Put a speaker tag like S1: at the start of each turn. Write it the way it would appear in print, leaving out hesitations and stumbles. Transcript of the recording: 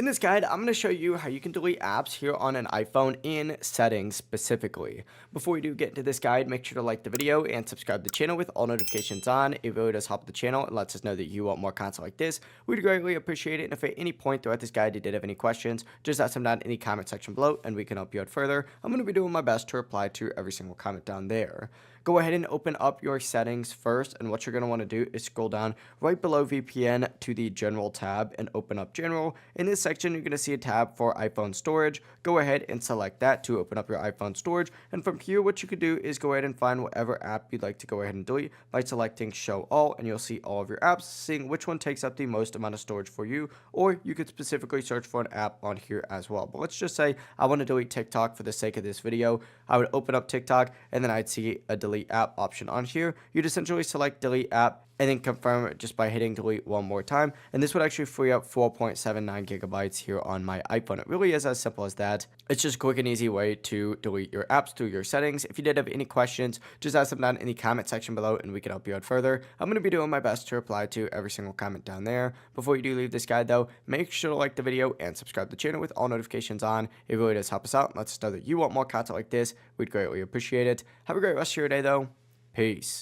S1: In this guide, I'm going to show you how you can delete apps here on an iPhone in settings specifically. Before we do get into this guide, make sure to like the video and subscribe to the channel with all notifications on. It really does help the channel and lets us know that you want more content like this. We'd greatly appreciate it. And if at any point throughout this guide you did have any questions, just ask them down in the comment section below and we can help you out further. I'm going to be doing my best to reply to every single comment down there. Go ahead and open up your settings first, and what you're going to want to do is scroll down right below VPN to the General tab and open up General. In this section, you're going to see a tab for iPhone storage. Go ahead and select that to open up your iPhone storage, and from here, what you could do is go ahead and find whatever app you'd like to go ahead and delete by selecting Show All, and you'll see all of your apps, seeing which one takes up the most amount of storage for you, or you could specifically search for an app on here as well. But let's just say I want to delete TikTok for the sake of this video. I would open up TikTok, and then I'd see a delete app option on here. You'd essentially select delete app and then confirm it just by hitting delete one more time, and this would actually free up 4.79 gigabytes here on my iPhone. It really is as simple as that. It's just a quick and easy way to delete your apps through your settings. If you did have any questions, just ask them down in the comment section below and we can help you out further. I'm going to be doing my best to reply to every single comment down there. Before you do leave this guide though, make sure to like the video and subscribe to the channel with all notifications on. It really does help us out and lets us know that you want more content like this. We'd greatly appreciate it. Have a great rest of your day though. Peace.